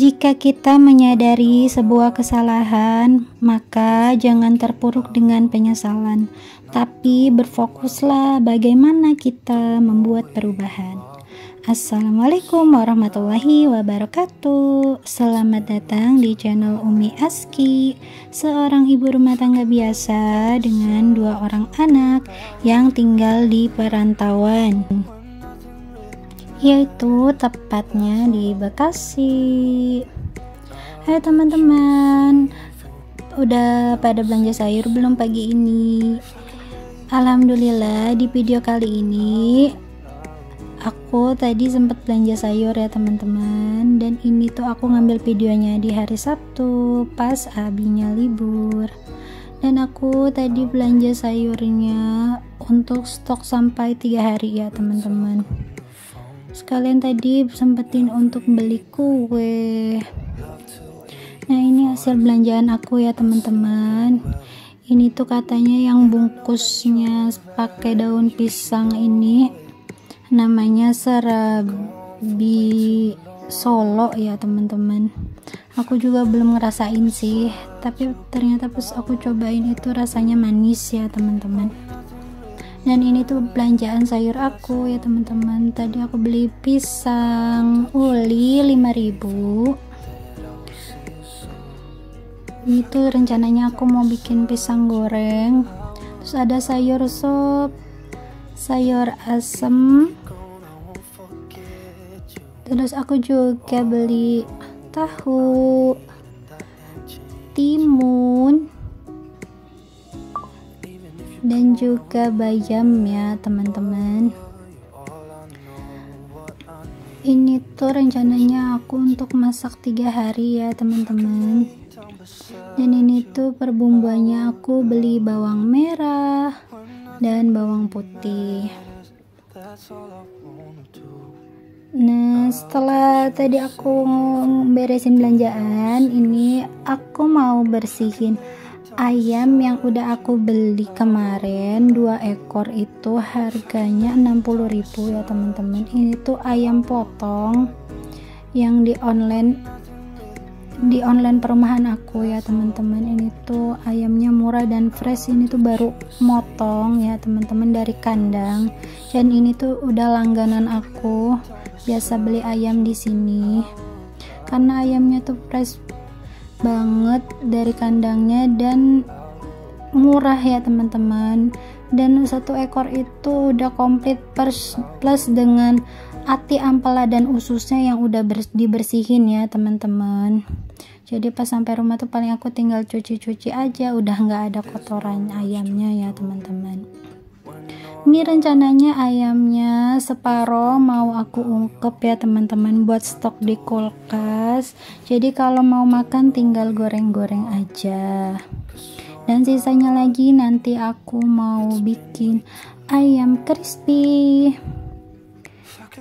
Jika kita menyadari sebuah kesalahan, maka jangan terpuruk dengan penyesalan, tapi berfokuslah bagaimana kita membuat perubahan. Assalamualaikum warahmatullahi wabarakatuh. Selamat datang di channel Umi Aski, seorang ibu rumah tangga biasa dengan 2 orang anak yang tinggal di perantauan, yaitu tepatnya di Bekasi. Hai teman-teman, udah pada belanja sayur belum pagi ini? Alhamdulillah, di video kali ini aku tadi sempat belanja sayur ya teman-teman, dan ini tuh aku ngambil videonya di hari Sabtu pas abinya libur. Dan aku tadi belanja sayurnya untuk stok sampai 3 hari ya teman-teman. Sekalian tadi sempetin untuk beli kue. Nah, ini hasil belanjaan aku ya teman-teman. Ini tuh katanya yang bungkusnya pakai daun pisang ini namanya serabi Solo ya teman-teman. Aku juga belum ngerasain sih, tapi ternyata pas aku cobain itu rasanya manis ya teman-teman. Dan ini tuh belanjaan sayur aku ya teman-teman. Tadi aku beli pisang uli 5.000. Itu rencananya aku mau bikin pisang goreng. Terus ada sayur sop, sayur asem. Terus aku juga beli tahu, timun, dan juga bayam ya teman-teman. Ini tuh rencananya aku untuk masak 3 hari ya teman-teman. Dan ini tuh perbumbuannya aku beli bawang merah dan bawang putih. Nah, setelah tadi aku beresin belanjaan, ini aku mau bersihin ayam yang udah aku beli kemarin. 2 ekor itu harganya 60.000 ya teman-teman. Ini tuh ayam potong yang di online perumahan aku ya teman-teman. Ini tuh ayamnya murah dan fresh. Ini tuh baru motong ya teman-teman dari kandang. Dan ini tuh udah langganan aku, biasa beli ayam di sini karena ayamnya tuh fresh banget dari kandangnya dan murah ya teman-teman. Dan 1 ekor itu udah komplit plus dengan ati, ampela, dan ususnya yang udah dibersihin ya teman-teman. Jadi pas sampai rumah tuh paling aku tinggal cuci-cuci aja, udah nggak ada kotoran ayamnya ya teman-teman. Ini rencananya ayamnya separoh mau aku ungkep ya teman-teman buat stok di kulkas. Jadi kalau mau makan tinggal goreng-goreng aja. Dan sisanya lagi nanti aku mau bikin ayam crispy.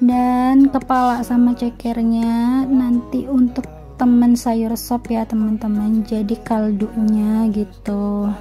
Dan kepala sama cekernya nanti untuk temen sayur sop ya teman-teman, jadi kaldunya gitu.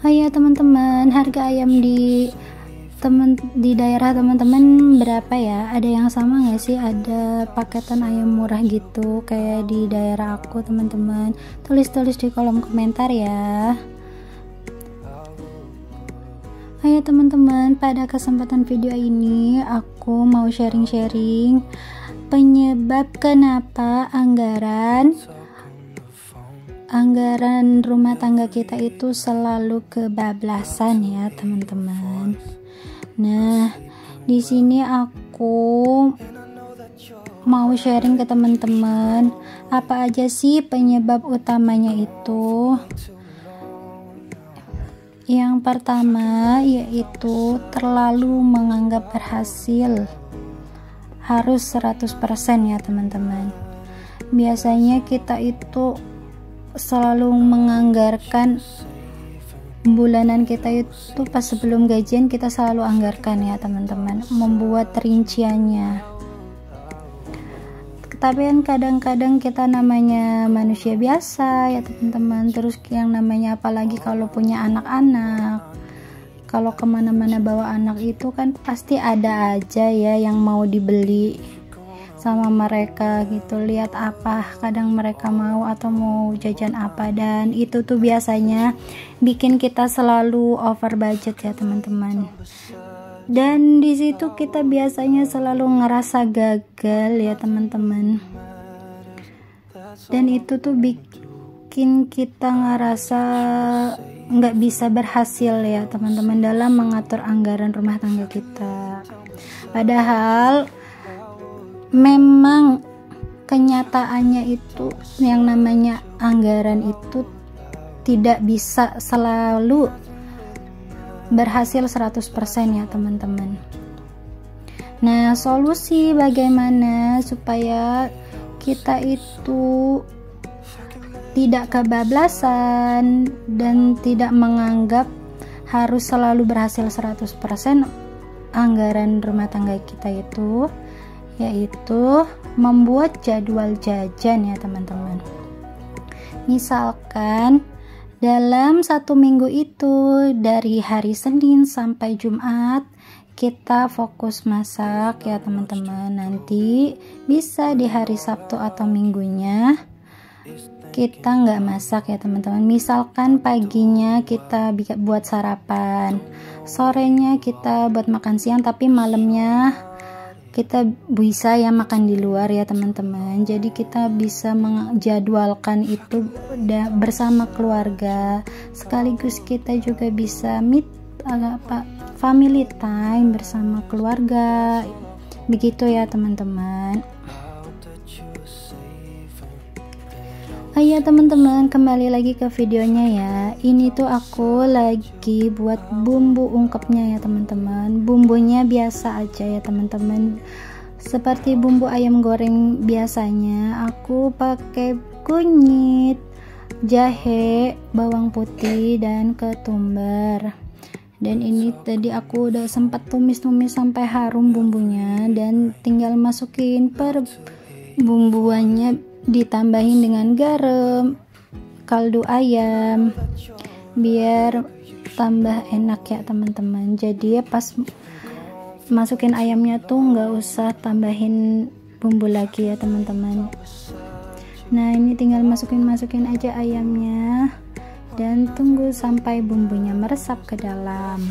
Ayo teman-teman, harga ayam di daerah teman-teman berapa ya? Ada yang sama nggak sih? Ada paketan ayam murah gitu kayak di daerah aku teman-teman? Tulis di kolom komentar ya. Ayo teman-teman, pada kesempatan video ini aku mau sharing-sharing penyebab kenapa anggaran rumah tangga kita itu selalu kebablasan ya teman-teman. Nah, di sini aku mau sharing ke teman-teman apa aja sih penyebab utamanya itu. Yang pertama yaitu terlalu menganggap berhasil harus 100% ya teman-teman. Biasanya kita itu selalu menganggarkan bulanan kita itu pas sebelum gajian, kita selalu anggarkan ya teman-teman, membuat rinciannya. Tapi kan kadang-kadang kita namanya manusia biasa ya teman-teman, terus yang namanya apalagi kalau punya anak-anak, kalau kemana-mana bawa anak itu kan pasti ada aja ya yang mau dibeli sama mereka gitu, lihat apa kadang mereka mau atau mau jajan apa, dan itu tuh biasanya bikin kita selalu over budget ya teman-teman. Dan di situ kita biasanya selalu ngerasa gagal ya teman-teman, dan itu tuh bikin kita ngerasa nggak bisa berhasil ya teman-teman dalam mengatur anggaran rumah tangga kita. Padahal memang kenyataannya itu yang namanya anggaran itu tidak bisa selalu berhasil 100% ya teman-teman. Nah, solusi bagaimana supaya kita itu tidak kebablasan dan tidak menganggap harus selalu berhasil 100% anggaran rumah tangga kita itu, yaitu membuat jadwal jajan ya teman-teman. Misalkan dalam 1 minggu itu dari hari Senin sampai Jumat kita fokus masak ya teman-teman. Nanti bisa di hari Sabtu atau Minggunya kita nggak masak ya teman-teman. Misalkan paginya kita buat sarapan, sorenya kita buat makan siang, tapi malamnya kita bisa ya makan di luar ya teman-teman. Jadi kita bisa menjadwalkan itu bersama keluarga, sekaligus kita juga bisa family time bersama keluarga, begitu ya teman-teman. Ya teman-teman, kembali lagi ke videonya ya. Ini tuh aku lagi buat bumbu ungkepnya ya teman-teman. Bumbunya biasa aja ya teman-teman, seperti bumbu ayam goreng biasanya. Aku pakai kunyit, jahe, bawang putih, dan ketumbar. Dan ini tadi aku udah sempat tumis-tumis sampai harum bumbunya, dan tinggal masukin per bumbuannya, ditambahin dengan garam, kaldu ayam, biar tambah enak ya teman-teman. Jadi ya pas masukin ayamnya tuh nggak usah tambahin bumbu lagi ya teman-teman. Nah, ini tinggal masukin aja ayamnya dan tunggu sampai bumbunya meresap ke dalam.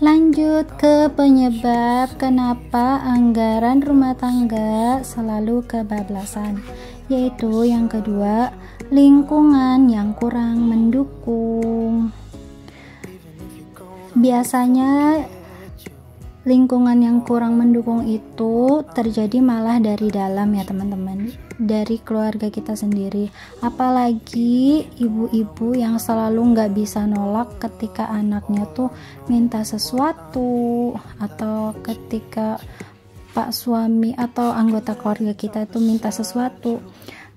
Lanjut ke penyebab kenapa anggaran rumah tangga selalu kebablasan, yaitu yang kedua, lingkungan yang kurang mendukung. Biasanya lingkungan yang kurang mendukung itu terjadi malah dari dalam ya teman-teman, dari keluarga kita sendiri. Apalagi ibu-ibu yang selalu nggak bisa nolak ketika anaknya tuh minta sesuatu, atau ketika pak suami atau anggota keluarga kita tuh minta sesuatu.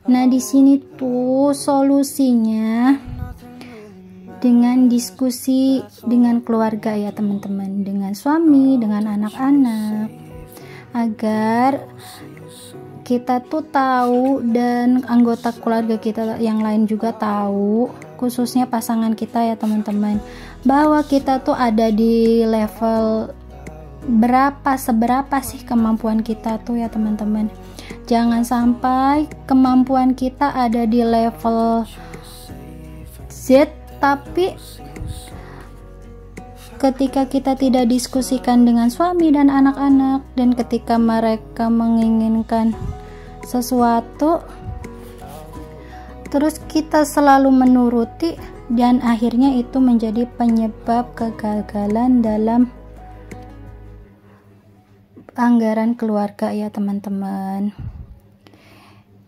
Nah, di sini tuh solusinya dengan diskusi dengan keluarga ya teman-teman, dengan suami, dengan anak-anak, agar kita tuh tahu dan anggota keluarga kita yang lain juga tahu, khususnya pasangan kita ya teman-teman, bahwa kita tuh ada di level seberapa sih kemampuan kita tuh ya teman-teman. Jangan sampai kemampuan kita ada di level Z, tapi ketika kita tidak diskusikan dengan suami dan anak-anak, dan ketika mereka menginginkan sesuatu terus kita selalu menuruti, dan akhirnya itu menjadi penyebab kegagalan dalam anggaran keluarga ya teman-teman.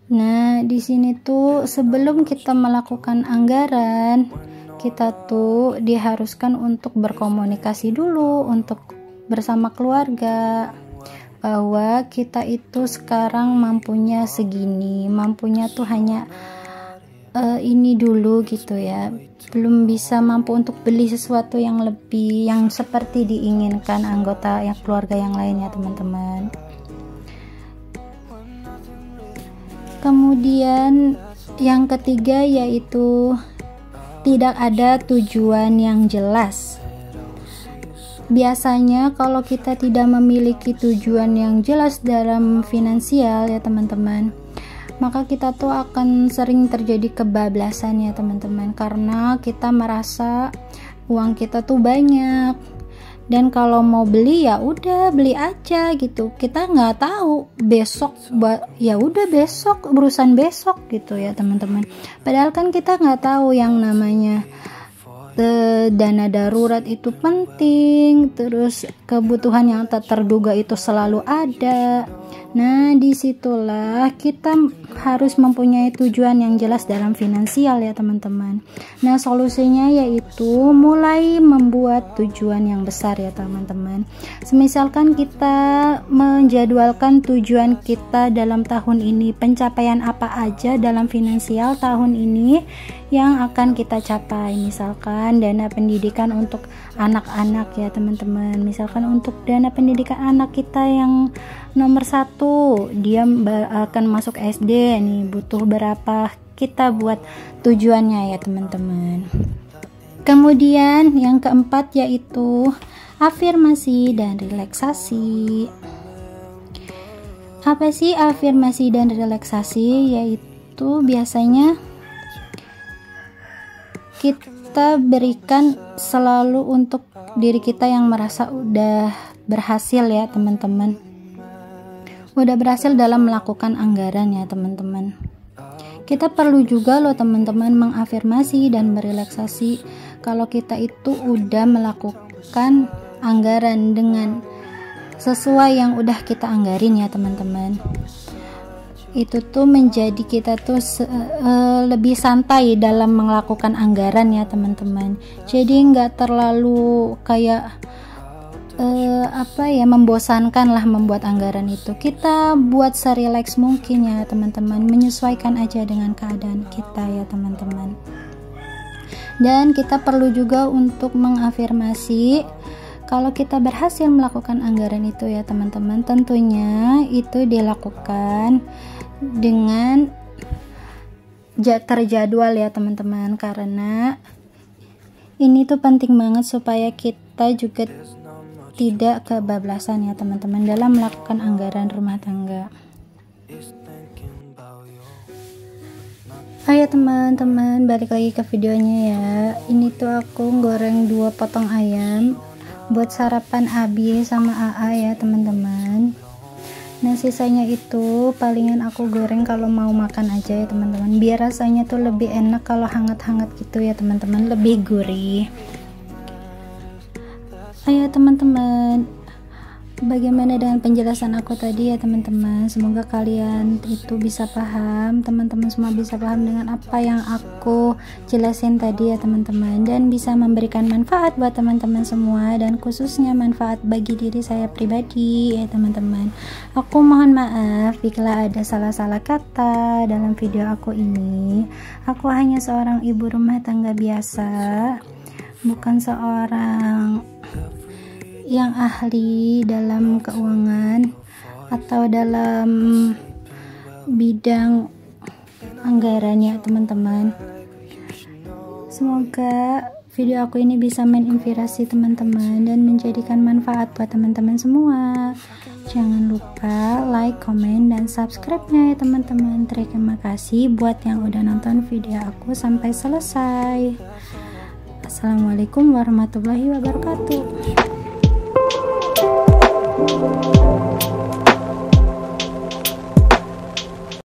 Nah, di sini tuh sebelum kita melakukan anggaran, kita tuh diharuskan untuk berkomunikasi dulu untuk bersama keluarga, bahwa kita itu sekarang mampunya segini, mampunya tuh hanya ini dulu gitu ya, belum bisa mampu untuk beli sesuatu yang lebih, yang seperti diinginkan anggota yang keluarga yang lain ya teman-teman. Kemudian yang ketiga yaitu tidak ada tujuan yang jelas. biasanya kalau kita tidak memiliki tujuan yang jelas dalam finansial ya teman-teman, maka kita tuh akan sering terjadi kebablasan ya teman-teman, karena kita merasa uang kita tuh banyak, dan kalau mau beli ya udah beli aja gitu, kita nggak tahu besok, ya udah besok, urusan besok gitu ya teman-teman. Padahal kan kita nggak tahu yang namanya dana darurat itu penting, terus kebutuhan yang tak terduga itu selalu ada. Nah, disitulah kita harus mempunyai tujuan yang jelas dalam finansial ya teman-teman. Nah, solusinya yaitu mulai membuat tujuan yang besar ya teman-teman. Semisalkan kita menjadwalkan tujuan kita dalam tahun ini, pencapaian apa aja dalam finansial tahun ini yang akan kita capai. Misalkan dana pendidikan untuk anak-anak ya teman-teman, misalkan untuk dana pendidikan anak kita yang nomor 1, dia akan masuk SD nih, butuh berapa, kita buat tujuannya ya teman-teman. Kemudian yang keempat yaitu afirmasi dan relaksasi. Apa sih afirmasi dan relaksasi? Yaitu biasanya kita berikan selalu untuk diri kita yang merasa udah berhasil ya teman-teman, udah berhasil dalam melakukan anggaran ya teman-teman. Kita perlu juga loh teman-teman mengafirmasi dan merelaksasi kalau kita itu udah melakukan anggaran dengan sesuai yang udah kita anggarin ya teman-teman. Itu tuh menjadi kita tuh lebih santai dalam melakukan anggaran ya teman-teman. Jadi nggak terlalu kayak membosankan lah membuat anggaran itu. Kita buat serileks mungkin ya teman-teman, menyesuaikan aja dengan keadaan kita ya teman-teman. Dan kita perlu juga untuk mengafirmasi kalau kita berhasil melakukan anggaran itu ya teman-teman. Tentunya itu dilakukan dengan terjadwal ya teman-teman, karena ini tuh penting banget supaya kita juga tidak kebablasan ya teman-teman dalam melakukan anggaran rumah tangga. Ayo teman-teman, balik lagi ke videonya ya. Ini tuh aku goreng 2 potong ayam buat sarapan Abi sama AA ya teman-teman. Nah, sisanya itu palingan aku goreng kalau mau makan aja ya teman-teman, biar rasanya tuh lebih enak kalau hangat-hangat gitu ya teman-teman, lebih gurih. Ayo teman-teman, bagaimana dengan penjelasan aku tadi ya teman-teman? Semoga kalian itu bisa paham, teman-teman semua bisa paham dengan apa yang aku jelasin tadi ya teman-teman, dan bisa memberikan manfaat buat teman-teman semua, dan khususnya manfaat bagi diri saya pribadi ya teman-teman. Aku mohon maaf bila ada salah-salah kata dalam video aku ini. Aku hanya seorang ibu rumah tangga biasa, bukan seorang yang ahli dalam keuangan atau dalam bidang anggaran ya teman-teman. Semoga video aku ini bisa menginspirasi teman-teman dan menjadikan manfaat buat teman-teman semua. Jangan lupa like, komen, dan subscribe-nya ya teman-teman. Terima kasih buat yang udah nonton video aku sampai selesai. Assalamualaikum warahmatullahi wabarakatuh.